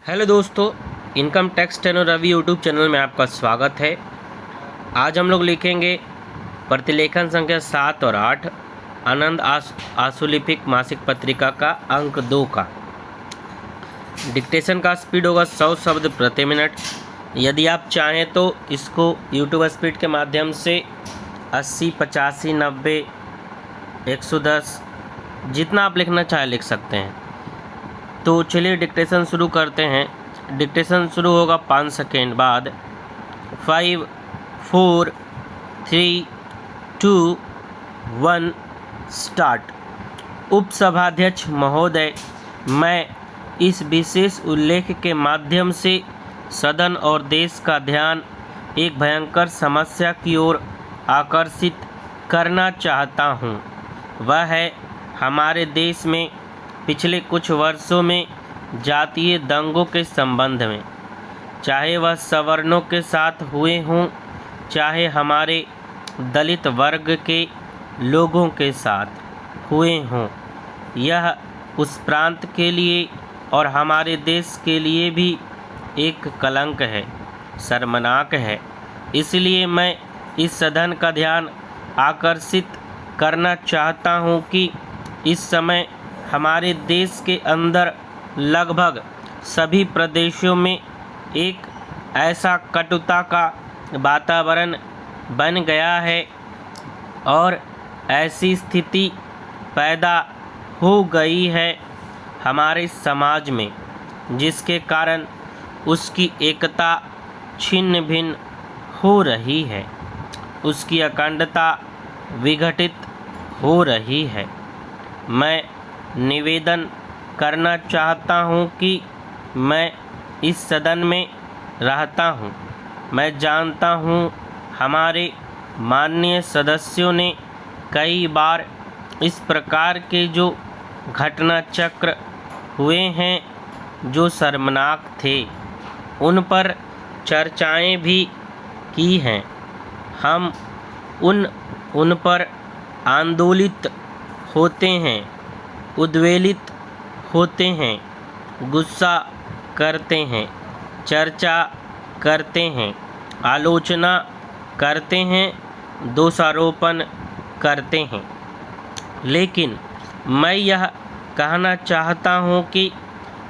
Hello दोस्तों, income tax टेनो Ravi YouTube channel में आपका स्वागत है। आज हम लोग लिखेंगे प्रतिलेखन संख्या 7 और 8 आनंद आशुलिपिक मासिक पत्रिका का अंक 2 का। डिक्टेशन का स्पीड होगा 100 शब्द प्रति मिनट। यदि आप चाहें तो इसको यूट्यूब स्पीड के माध्यम से 80, 85, 90, 110 जितना आप लिखना चाहे लिख सकते हैं। तो चलिए डिक्टेशन शुरू करते हैं। डिक्टेशन शुरू होगा 5 सेकेंड बाद। 5, 4, 3, 2, 1 स्टार्ट। उपसभाध्यक्ष महोदय, मैं इस विशेष उल्लेख के माध्यम से सदन और देश का ध्यान एक भयंकर समस्या की ओर आकर्षित करना चाहता हूँ। वह है हमारे देश में पिछले कुछ वर्षों में जातीय दंगों के संबंध में, चाहे वह सवर्णों के साथ हुए हों, चाहे हमारे दलित वर्ग के लोगों के साथ हुए हों। यह उस प्रांत के लिए और हमारे देश के लिए भी एक कलंक है, शर्मनाक है। इसलिए मैं इस सदन का ध्यान आकर्षित करना चाहता हूँ कि इस समय हमारे देश के अंदर लगभग सभी प्रदेशों में एक ऐसा कटुता का वातावरण बन गया है और ऐसी स्थिति पैदा हो गई है हमारे समाज में, जिसके कारण उसकी एकता छिन्न भिन्न हो रही है, उसकी अखंडता विघटित हो रही है। मैं निवेदन करना चाहता हूँ कि मैं इस सदन में रहता हूँ। मैं जानता हूँ हमारे माननीय सदस्यों ने कई बार इस प्रकार के जो घटना चक्र हुए हैं जो शर्मनाक थे, उन पर चर्चाएं भी की हैं। हम उन पर आंदोलित होते हैं, उद्वेलित होते हैं, गुस्सा करते हैं, चर्चा करते हैं, आलोचना करते हैं, दोषारोपण करते हैं। लेकिन मैं यह कहना चाहता हूँ कि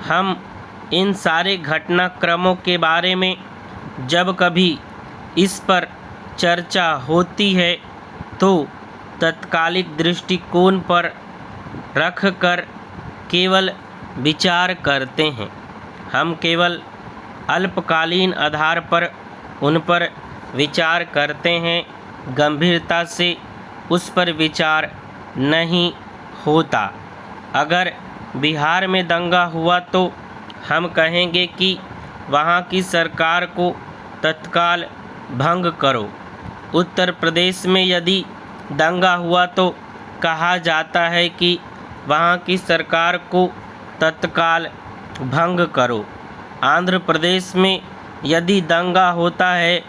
हम इन सारे घटनाक्रमों के बारे में जब कभी इस पर चर्चा होती है तो तत्कालिक दृष्टिकोण पर रख कर केवल विचार करते हैं। हम केवल अल्पकालीन आधार पर उन पर विचार करते हैं, गंभीरता से उस पर विचार नहीं होता। अगर बिहार में दंगा हुआ तो हम कहेंगे कि वहाँ की सरकार को तत्काल भंग करो। उत्तर प्रदेश में यदि दंगा हुआ तो कहा जाता है कि वहाँ की सरकार को तत्काल भंग करो। आंध्र प्रदेश में यदि दंगा होता है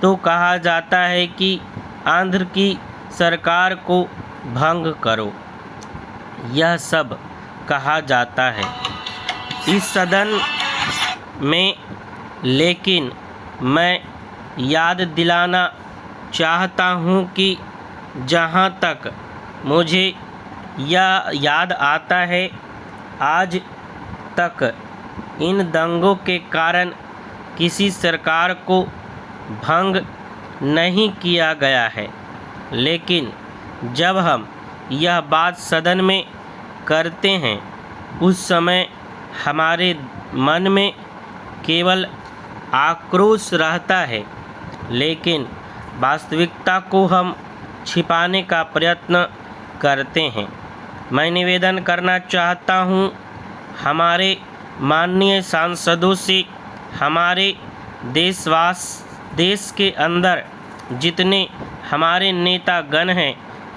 तो कहा जाता है कि आंध्र की सरकार को भंग करो। यह सब कहा जाता है इस सदन में। लेकिन मैं याद दिलाना चाहता हूँ कि जहाँ तक मुझे यह याद आता है, आज तक इन दंगों के कारण किसी सरकार को भंग नहीं किया गया है। लेकिन जब हम यह बात सदन में करते हैं, उस समय हमारे मन में केवल आक्रोश रहता है, लेकिन वास्तविकता को हम छिपाने का प्रयत्न करते हैं। मैं निवेदन करना चाहता हूँ हमारे माननीय सांसदों से, हमारे देश के अंदर जितने हमारे नेतागण हैं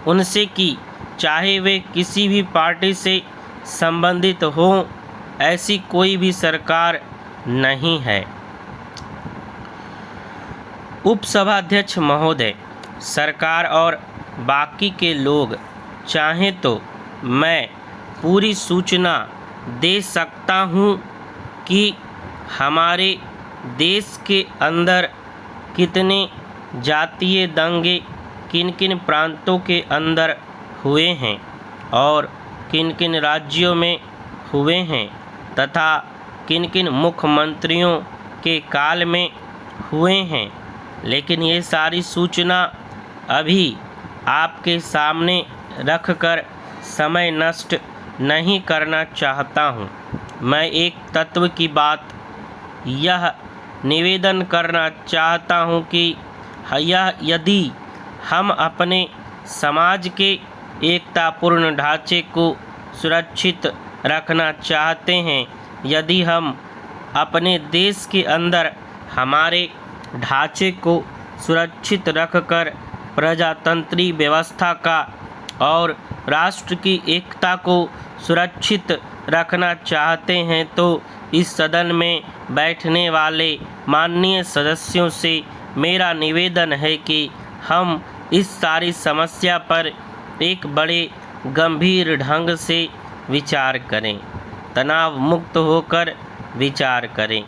उनसे कि चाहे वे किसी भी पार्टी से संबंधित हों, ऐसी कोई भी सरकार नहीं है। उपसभाध्यक्ष महोदय, सरकार और बाकी के लोग चाहें तो मैं पूरी सूचना दे सकता हूँ कि हमारे देश के अंदर कितने जातीय दंगे किन किन प्रांतों के अंदर हुए हैं और किन किन राज्यों में हुए हैं तथा किन किन मुख्यमंत्रियों के काल में हुए हैं। लेकिन ये सारी सूचना अभी आपके सामने रखकर समय नष्ट नहीं करना चाहता हूँ। मैं एक तत्व की बात यह निवेदन करना चाहता हूँ कि यदि हम अपने समाज के एकतापूर्ण ढांचे को सुरक्षित रखना चाहते हैं, यदि हम अपने देश के अंदर हमारे ढांचे को सुरक्षित रखकर प्रजातंत्री व्यवस्था का और राष्ट्र की एकता को सुरक्षित रखना चाहते हैं, तो इस सदन में बैठने वाले माननीय सदस्यों से मेरा निवेदन है कि हम इस सारी समस्या पर एक बड़े गंभीर ढंग से विचार करें, तनाव मुक्त होकर विचार करें,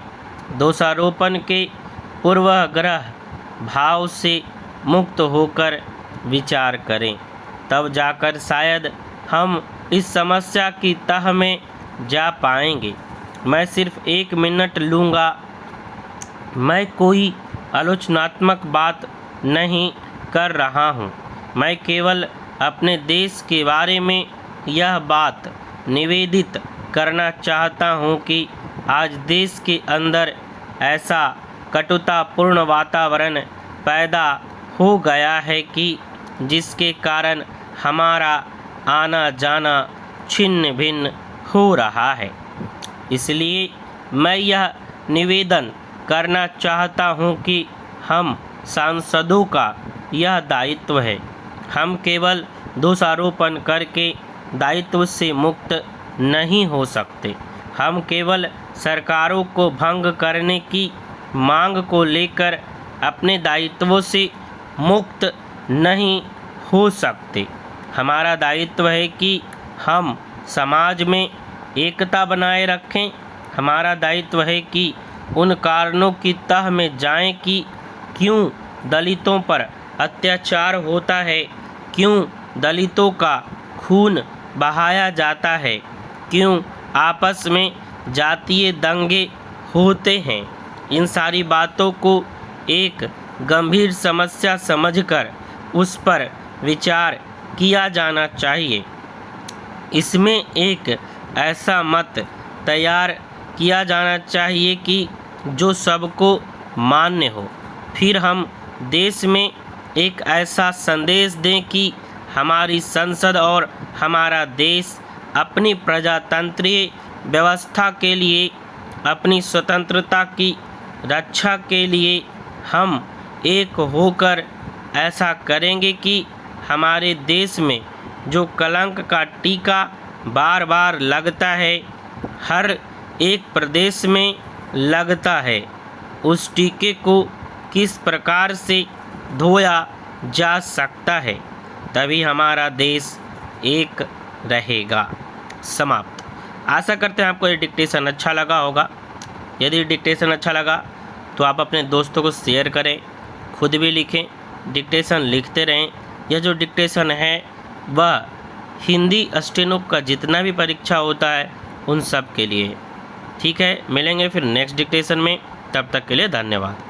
दोषारोपण के पूर्वाग्रह भाव से मुक्त होकर विचार करें। तब जाकर शायद हम इस समस्या की तह में जा पाएंगे। मैं सिर्फ 1 मिनट लूँगा। मैं कोई आलोचनात्मक बात नहीं कर रहा हूँ। मैं केवल अपने देश के बारे में यह बात निवेदित करना चाहता हूँ कि आज देश के अंदर ऐसा कटुतापूर्ण वातावरण पैदा हो गया है कि जिसके कारण हमारा आना जाना छिन्न भिन्न हो रहा है। इसलिए मैं यह निवेदन करना चाहता हूँ कि हम सांसदों का यह दायित्व है। हम केवल दोषारोपण करके दायित्व से मुक्त नहीं हो सकते। हम केवल सरकारों को भंग करने की मांग को लेकर अपने दायित्वों से मुक्त नहीं हो सकते। हमारा दायित्व है कि हम समाज में एकता बनाए रखें। हमारा दायित्व है कि उन कारणों की तह में जाएं कि क्यों दलितों पर अत्याचार होता है, क्यों दलितों का खून बहाया जाता है, क्यों आपस में जातीय दंगे होते हैं। इन सारी बातों को एक गंभीर समस्या समझकर उस पर विचार किया जाना चाहिए। इसमें एक ऐसा मत तैयार किया जाना चाहिए कि जो सबको मान्य हो। फिर हम देश में एक ऐसा संदेश दें कि हमारी संसद और हमारा देश अपनी प्रजातंत्रीय व्यवस्था के लिए, अपनी स्वतंत्रता की रक्षा के लिए हम एक होकर ऐसा करेंगे कि हमारे देश में जो कलंक का टीका बार बार लगता है, हर एक प्रदेश में लगता है, उस टीके को किस प्रकार से धोया जा सकता है, तभी हमारा देश एक रहेगा। समाप्त। आशा करते हैं आपको ये डिक्टेशन अच्छा लगा होगा। यदि डिक्टेशन अच्छा लगा तो आप अपने दोस्तों को शेयर करें, खुद भी लिखें, डिक्टेशन लिखते रहें। यह जो डिक्टेशन है वह हिंदी स्टेनो का जितना भी परीक्षा होता है उन सब के लिए। ठीक है, मिलेंगे फिर नेक्स्ट डिक्टेशन में। तब तक के लिए धन्यवाद।